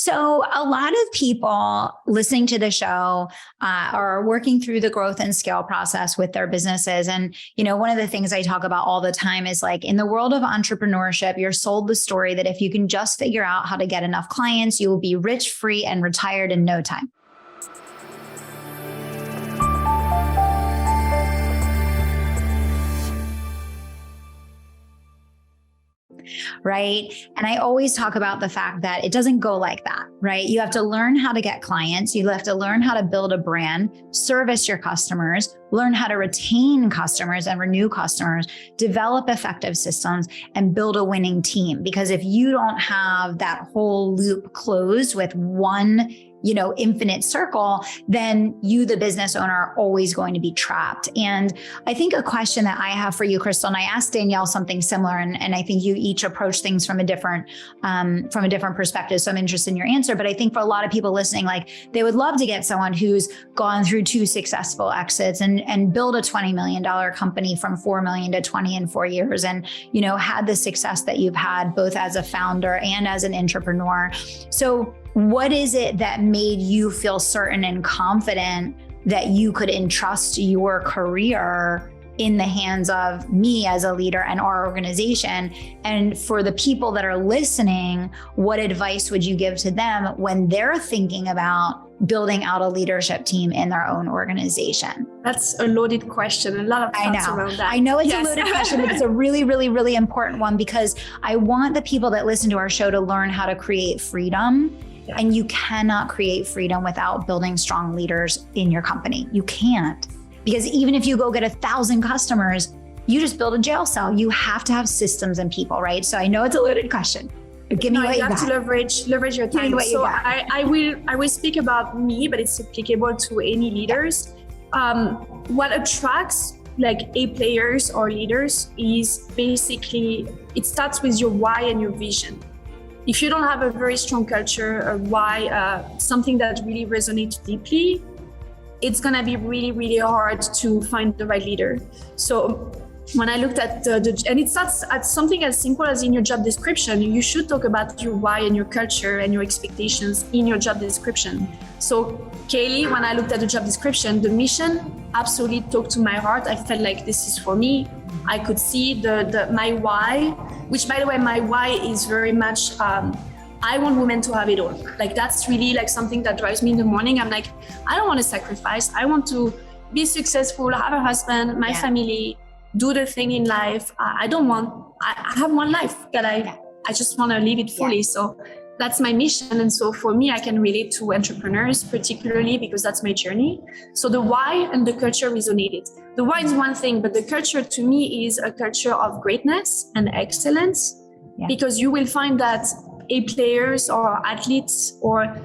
So a lot of people listening to the show are working through the growth and scale process with their businesses. And, one of the things I talk about all the time is like in the world of entrepreneurship, you're sold the story that if you can just figure out how to get enough clients, you will be rich, free, and retired in no time. Right. And I always talk about the fact that it doesn't go like that, right? You have to learn how to get clients. You have to learn how to build a brand, service your customers, learn how to retain customers and renew customers, develop effective systems, and build a winning team. Because if you don't have that whole loop closed with one infinite circle, then you, the business owner, are always going to be trapped. And I think a question that I have for you, Krystel, and I asked Danielle something similar, and I think you each approach things from a different perspective. So I'm interested in your answer. But I think for a lot of people listening, like they would love to get someone who's gone through 2 successful exits and build a $20 million company from 4 million to 20 in 4 years, and had the success that you've had both as a founder and as an entrepreneur. So what is it that made you feel certain and confident that you could entrust your career in the hands of me as a leader and our organization? And for the people that are listening, what advice would you give to them when they're thinking about building out a leadership team in their own organization? That's a loaded question. A lot of thoughts around that. I know it's a loaded question, but it's a really, really, really important one, because I want the people that listen to our show to learn how to create freedom. Yeah. And you cannot create freedom without building strong leaders in your company. You can't. Because even if you go get 1,000 customers, you just build a jail cell. You have to have systems and people, right? So I know it's a loaded question, but give me what you got. You have to leverage your time. So I will speak about me, but it's applicable to any leaders. What attracts like A players or leaders is basically, it starts with your why and your vision. If you don't have a very strong culture, a why, something that really resonates deeply, it's gonna be really, really hard to find the right leader. So when I looked at and it starts at something as simple as in your job description, you should talk about your why and your culture and your expectations in your job description. So Kelly, when I looked at the job description, the mission absolutely talked to my heart. I felt like this is for me. I could see my why, which by the way, my why is very much, I want women to have it all. Like that's really like something that drives me in the morning. I'm like, I don't want to sacrifice. I want to be successful, have a husband, my family, do the thing in life. I have one life that I just want to live it fully. So that's my mission. And so for me, I can relate to entrepreneurs, particularly because that's my journey. So the why and the culture resonated. The why is one thing, but the culture to me is a culture of greatness and excellence, because you will find that A players or athletes or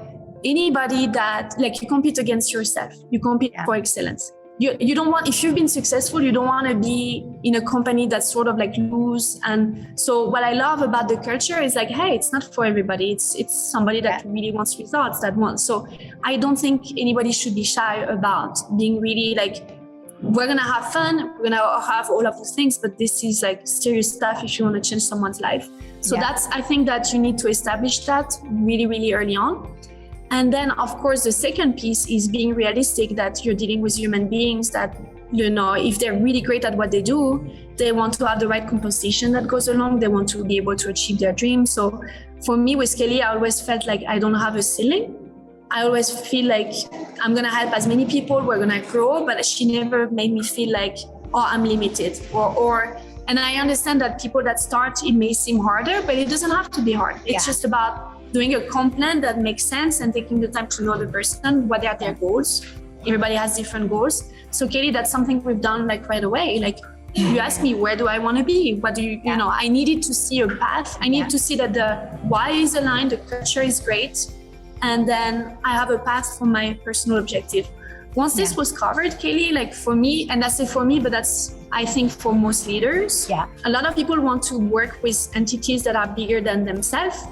anybody that like you compete against yourself, you compete for excellence. You don't want, if you've been successful, you don't want to be in a company that's sort of like loose. And so what I love about the culture is like, hey, it's not for everybody. It's somebody that really wants results, that wants. So I don't think anybody should be shy about being really like, we're going to have fun. We're going to have all of those things, but this is like serious stuff if you want to change someone's life. So I think that you need to establish that really, really early on. And then, of course, the second piece is being realistic that you're dealing with human beings that, if they're really great at what they do, they want to have the right compensation that goes along. They want to be able to achieve their dreams. So for me with Kelly, I always felt like I don't have a ceiling. I always feel like I'm going to help as many people, we're going to grow, but she never made me feel like, oh, I'm limited and I understand that people that start, it may seem harder, but it doesn't have to be hard. It's just about doing a comp plan that makes sense and taking the time to know the person, what are their goals. Everybody has different goals. So Kelly, that's something we've done like right away. Like you asked me, where do I want to be? What do you know, I needed to see a path. I needed to see that the why is aligned, the culture is great. And then I have a path for my personal objective. Once this was covered, Kelly, like for me, and that's it for me, but that's, I think for most leaders, a lot of people want to work with entities that are bigger than themselves.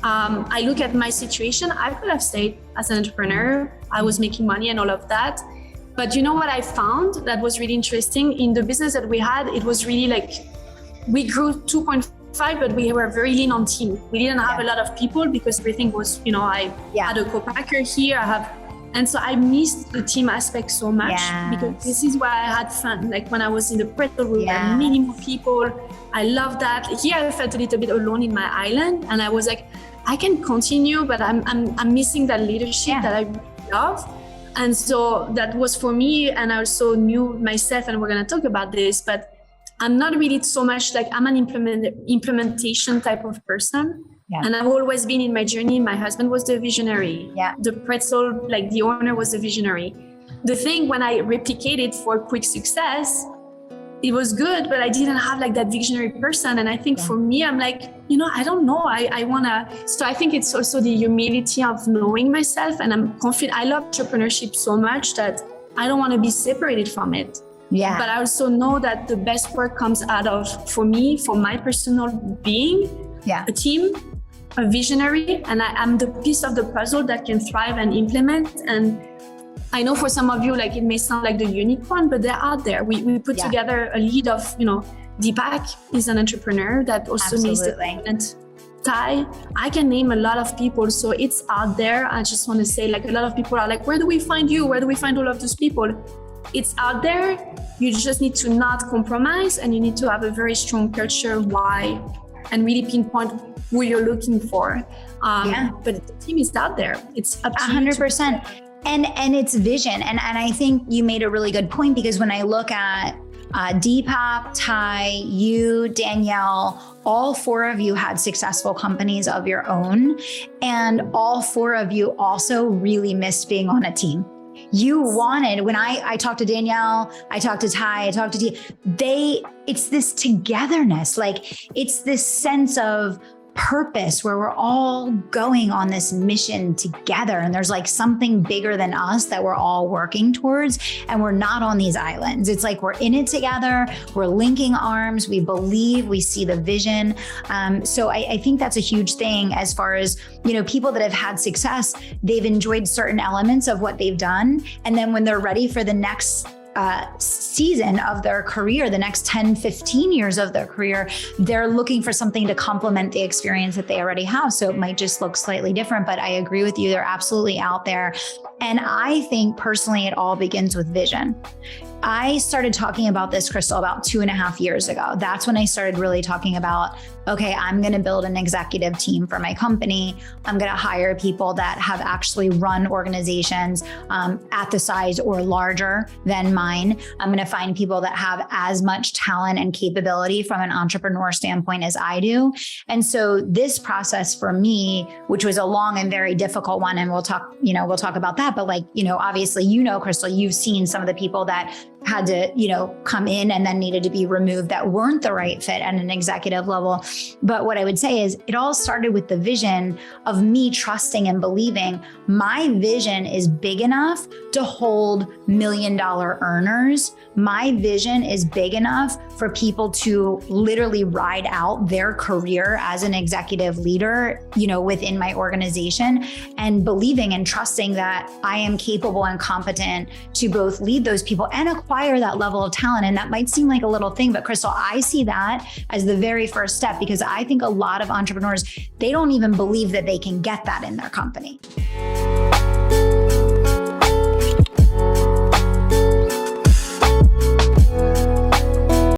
I look at my situation, I could have stayed as an entrepreneur. I was making money and all of that. But you know what I found that was really interesting in the business that we had? It was really like, we grew 2.5 but we were very lean on team. We didn't have a lot of people because everything was, I had a co-packer here. And so I missed the team aspect so much because this is where I had fun. Like when I was in the pretzel, we were meeting more people. I loved that. Here I felt a little bit alone in my island, and I was like, I can continue, but I'm missing that leadership that I really love. And so that was for me. And I also knew myself, and we're going to talk about this, but I'm not really so much like I'm an implementation type of person. Yeah. And I've always been in my journey. My husband was the visionary. Yeah. The pretzel, like the owner was the visionary. The thing when I replicated for quick success, it was good, but I didn't have like that visionary person. And I think for me, I'm like, I don't know. I want to. So I think it's also the humility of knowing myself. And I'm confident. I love entrepreneurship so much that I don't want to be separated from it. Yeah. But I also know that the best work comes out of, for me, for my personal being, a team, a visionary, and I'm the piece of the puzzle that can thrive and implement. And I know for some of you, like it may sound like the unique one, but they're out there. We put together a lead of, Deepak is an entrepreneur that also needs development. Ty, I can name a lot of people, so it's out there. I just want to say, like, a lot of people are like, where do we find you? Where do we find all of those people? It's out there. You just need to not compromise, and you need to have a very strong culture, why, and really pinpoint who you're looking for. But the team is out there. It's up to 100%. And it's vision. And I think you made a really good point, because when I look at Deepak, Ty, you, Danielle, all four of you had successful companies of your own. And all four of you also really missed being on a team. You wanted, when I talked to Danielle, I talked to Ty, I talked to Dee, it's this togetherness, like it's this sense of purpose where we're all going on this mission together, and there's like something bigger than us that we're all working towards, and we're not on these islands. It's like we're in it together, we're linking arms, we believe, we see the vision. So I think that's a huge thing as far as, people that have had success, they've enjoyed certain elements of what they've done, and then when they're ready for the next season of their career, the next 10, 15 years of their career, they're looking for something to complement the experience that they already have. So it might just look slightly different, but I agree with you. They're absolutely out there. And I think personally, it all begins with vision. I started talking about this, Krystel, about 2.5 years ago. That's when I started really talking about, okay, I'm going to build an executive team for my company. I'm going to hire people that have actually run organizations at the size or larger than mine. I'm going to find people that have as much talent and capability from an entrepreneur standpoint as I do. And so this process for me, which was a long and very difficult one, and we'll talk about that. But obviously, Krystel, you've seen some of the people that had to, come in and then needed to be removed that weren't the right fit at an executive level. But what I would say is it all started with the vision of me trusting and believing my vision is big enough to hold $1 million earners. My vision is big enough for people to literally ride out their career as an executive leader, within my organization, and believing and trusting that I am capable and competent to both lead those people and acquire that level of talent. And that might seem like a little thing, but Krystel, I see that as the very first step, because I think a lot of entrepreneurs, they don't even believe that they can get that in their company.